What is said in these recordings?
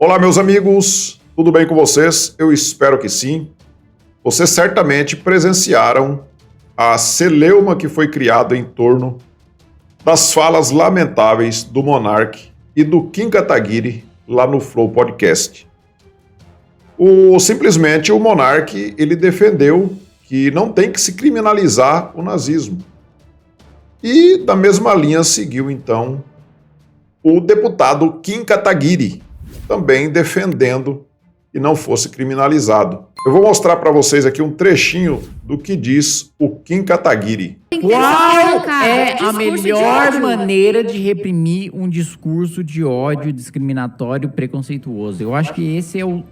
Olá, meus amigos, tudo bem com vocês? Eu espero que sim. Vocês certamente presenciaram a celeuma que foi criada em torno das falas lamentáveis do Monark e do Kim Kataguiri lá no Flow Podcast. Simplesmente o Monark, ele defendeu que não tem que se criminalizar o nazismo. E da mesma linha seguiu então o deputado Kim Kataguiri, também defendendo que não fosse criminalizado. Eu vou mostrar para vocês aqui um trechinho do que diz o Kim Kataguiri. Qual é a melhor maneira de reprimir um discurso de ódio discriminatório preconceituoso? Eu acho que esse é o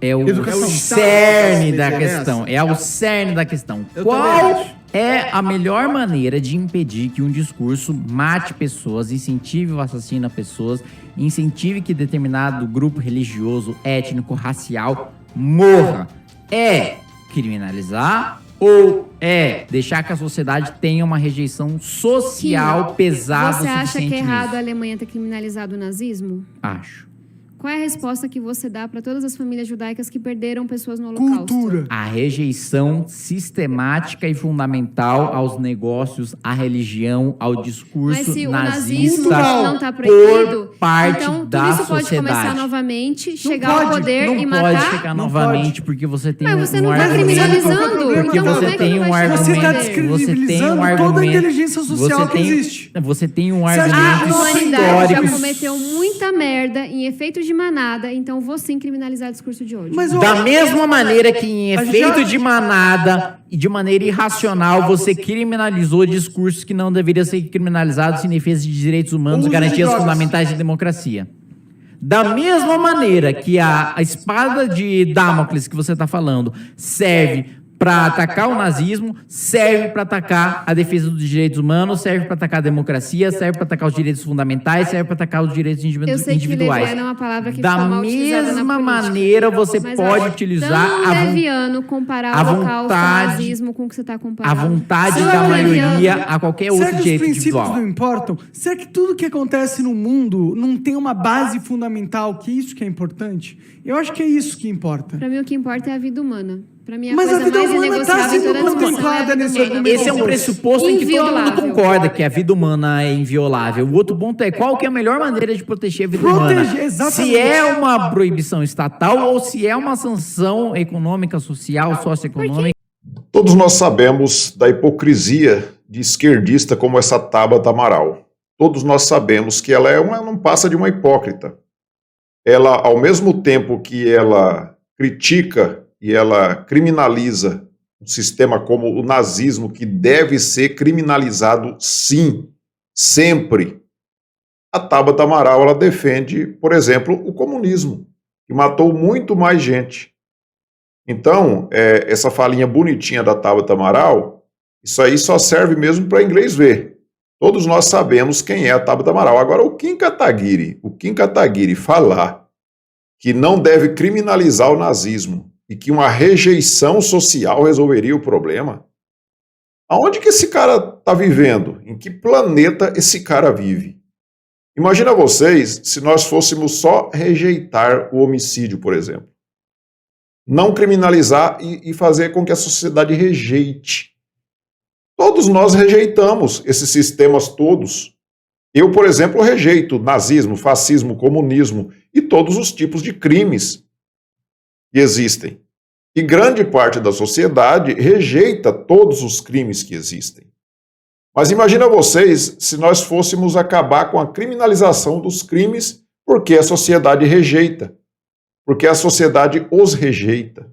cerne da questão. É o cerne da questão. Qual é a melhor maneira de impedir que um discurso mate pessoas, incentive o assassino a pessoas, incentive que determinado grupo religioso, étnico, racial morra? É criminalizar ou é deixar que a sociedade tenha uma rejeição social pesada o Você acha suficiente que é errado nisso? a Alemanha ter criminalizado o nazismo? Acho. Qual é a resposta que você dá para todas as famílias judaicas que perderam pessoas no Holocausto? Cultura. A rejeição sistemática e fundamental aos negócios, à religião, ao discurso Mas se o nazista nazismo não está proibido, por parte então da tudo isso pode sociedade. começar novamente, chegar ao poder Não e pode matar. chegar Não novamente pode. porque você tem Mas você um não está argumento. criminalizando, Porque então você como é que tem não um vai chegar ao Você está argumento. poder? Você tem descredibilizando um toda a argumento. inteligência social que existe. Você tem um Você acha que A argumento humanidade histórico. já cometeu muita merda em efeitos de manada, então vou sim criminalizar discurso de ódio. Mas, Da mesma maneira que em A gente efeito já- de manada e de maneira irracional você criminalizou discursos que não deveriam ser criminalizados em defesa de direitos humanos, Uso de garantias drogas. fundamentais de democracia. Da mesma maneira que a espada de Damocles que você está falando serve para atacar o nazismo, serve para atacar a defesa dos direitos humanos, serve para atacar a democracia, serve para atacar os direitos fundamentais, serve para atacar os direitos Eu sei que individuais. leviano é uma palavra que Da ficou mal utilizada na mesma política. maneira você Mas pode acho utilizar tão a leviano comparar a o Holocausto ao vontade- nazismo com o que você está a comparando. vontade Tão da leviano. maioria a qualquer Será outro que os direito princípios individual. não importam? Será que tudo que acontece no mundo não tem uma base fundamental, que é isso que é importante? Eu acho que é isso que importa. Pra mim, o que importa é a vida humana. Pra mim, a Mas a coisa vida mais humana inegociável tá em sendo toda a discussão é a contemplada vida nesse humana. argumento. Esse é um pressuposto em que todo mundo Inviolável. concorda que a vida humana é inviolável. O outro ponto é qual que é a melhor maneira de proteger a vida humana. Exatamente. Se é uma proibição estatal ou se é uma sanção econômica, social, socioeconômica. Todos nós sabemos da hipocrisia de esquerdista como essa Tabata Amaral. Todos nós sabemos que ela não passa de uma hipócrita. Ela, ao mesmo tempo que ela critica e ela criminaliza um sistema como o nazismo, que deve ser criminalizado sim, sempre. A Tabata Amaral, ela defende, por exemplo, o comunismo, que matou muito mais gente. Então, essa falinha bonitinha da Tabata Amaral, isso aí só serve mesmo para inglês ver. Todos nós sabemos quem é a Tabata Amaral. Agora, o Kim Kataguiri falar que não deve criminalizar o nazismo e que uma rejeição social resolveria o problema, aonde que esse cara está vivendo? Em que planeta esse cara vive? Imagina vocês se nós fôssemos só rejeitar o homicídio, por exemplo. Não criminalizar e fazer com que a sociedade rejeite. Todos nós rejeitamos esses sistemas todos. Eu, por exemplo, rejeito nazismo, fascismo, comunismo e todos os tipos de crimes que existem. E grande parte da sociedade rejeita todos os crimes que existem. Mas imagina vocês se nós fôssemos acabar com a criminalização dos crimes porque a sociedade rejeita, porque a sociedade os rejeita.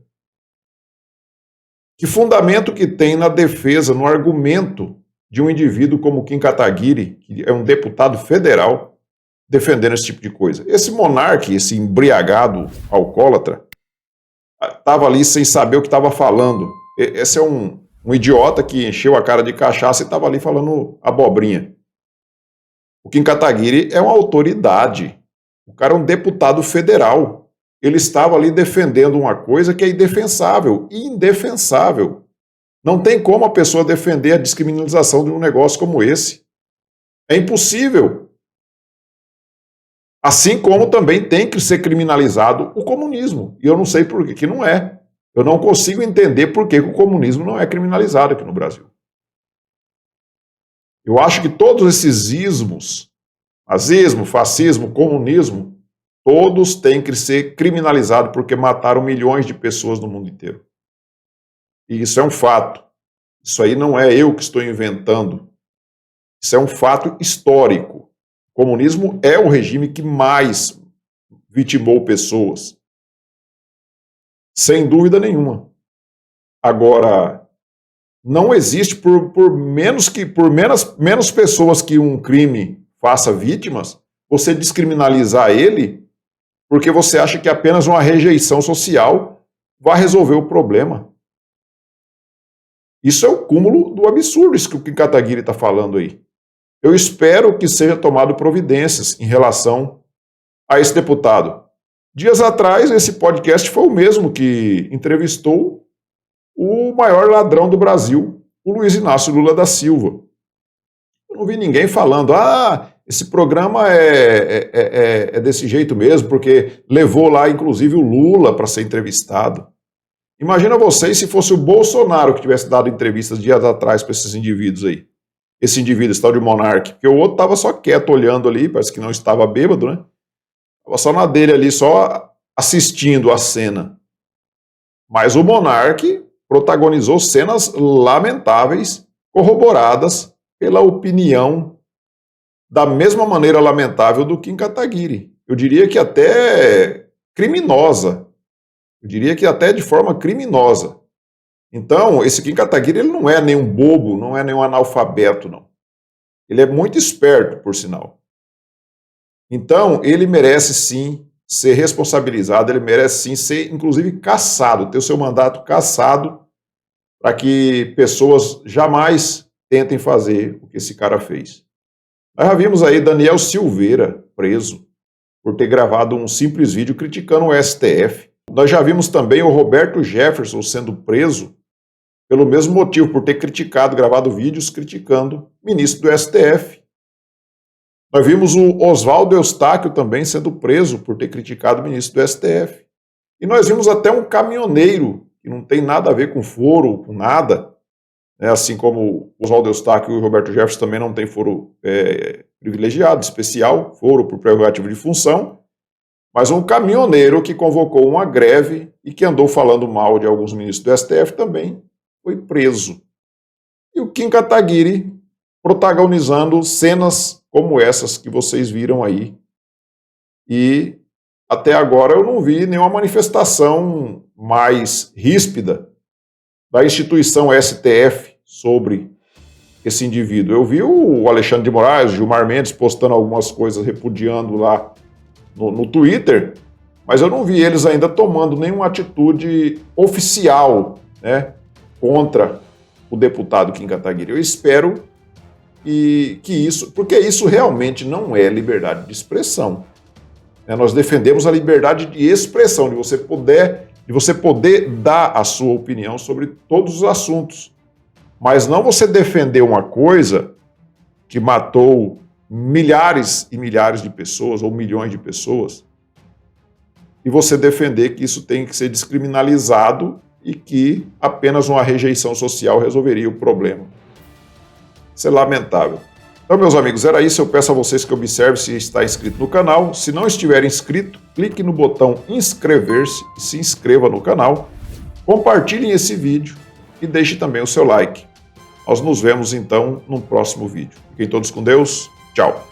Que fundamento que tem na defesa, no argumento de um indivíduo como Kim Kataguiri, que é um deputado federal, defendendo esse tipo de coisa? Esse monarca, esse embriagado alcoólatra, estava ali sem saber o que estava falando. Esse é um idiota que encheu a cara de cachaça e estava ali falando abobrinha. O Kim Kataguiri é uma autoridade. O cara é um deputado federal. Ele estava ali defendendo uma coisa que é indefensável. Indefensável. Não tem como a pessoa defender a descriminalização de um negócio como esse. É impossível. Assim como também tem que ser criminalizado o comunismo. E eu não sei por que não é. Eu não consigo entender por que o comunismo não é criminalizado aqui no Brasil. Eu acho que todos esses ismos, nazismo, fascismo, comunismo, todos têm que ser criminalizados porque mataram milhões de pessoas no mundo inteiro. E isso é um fato. Isso aí não é eu que estou inventando. Isso é um fato histórico. O comunismo é o regime que mais vitimou pessoas. Sem dúvida nenhuma. Agora, não existe por menos pessoas que um crime faça vítimas, você descriminalizar ele porque você acha que apenas uma rejeição social vai resolver o problema. Isso é o cúmulo do absurdo, isso que o Kim Kataguiri está falando aí. Eu espero que seja tomado providências em relação a esse deputado. Dias atrás, esse podcast foi o mesmo que entrevistou o maior ladrão do Brasil, o Luiz Inácio Lula da Silva. Eu não vi ninguém falando, esse programa é desse jeito mesmo, porque levou lá, inclusive, o Lula para ser entrevistado. Imagina vocês se fosse o Bolsonaro que tivesse dado entrevistas dias atrás para esses indivíduos aí. Esse indivíduo, esse tal de Monark, porque o outro estava só quieto olhando ali, parece que não estava bêbado, né? Estava só na dele ali, só assistindo a cena. Mas o Monark protagonizou cenas lamentáveis, corroboradas pela opinião da mesma maneira lamentável do Kim Kataguiri. Eu diria que até criminosa. Eu diria que até de forma criminosa. Então, esse Kim Kataguiri ele não é nenhum bobo, não é nenhum analfabeto, não. Ele é muito esperto, por sinal. Então, ele merece sim ser responsabilizado, ele merece sim ser, inclusive, cassado, ter o seu mandato cassado, para que pessoas jamais tentem fazer o que esse cara fez. Nós já vimos aí Daniel Silveira preso por ter gravado um simples vídeo criticando o STF. Nós já vimos também o Roberto Jefferson sendo preso pelo mesmo motivo, por ter gravado vídeos criticando o ministro do STF. Nós vimos o Oswaldo Eustáquio também sendo preso por ter criticado o ministro do STF. E nós vimos até um caminhoneiro, que não tem nada a ver com foro, com nada, né? Assim como o Oswaldo Eustáquio e o Roberto Jefferson também não têm foro privilegiado, especial, foro por prerrogativa de função, mas um caminhoneiro que convocou uma greve e que andou falando mal de alguns ministros do STF também foi preso. E o Kim Kataguiri protagonizando cenas como essas que vocês viram aí. E até agora eu não vi nenhuma manifestação mais ríspida da instituição STF sobre esse indivíduo. Eu vi o Alexandre de Moraes, o Gilmar Mendes postando algumas coisas repudiando lá no Twitter, mas eu não vi eles ainda tomando nenhuma atitude oficial, né, contra o deputado Kim Kataguiri. Eu espero que isso, porque isso realmente não é liberdade de expressão. Nós defendemos a liberdade de expressão, de você poder dar a sua opinião sobre todos os assuntos, mas não você defender uma coisa que matou milhares e milhares de pessoas, ou milhões de pessoas, e você defender que isso tem que ser descriminalizado e que apenas uma rejeição social resolveria o problema. Isso é lamentável. Então, meus amigos, era isso. Eu peço a vocês que observem se está inscrito no canal. Se não estiver inscrito, clique no botão inscrever-se e se inscreva no canal. Compartilhem esse vídeo e deixe também o seu like. Nós nos vemos, então, no próximo vídeo. Fiquem todos com Deus. Tchau.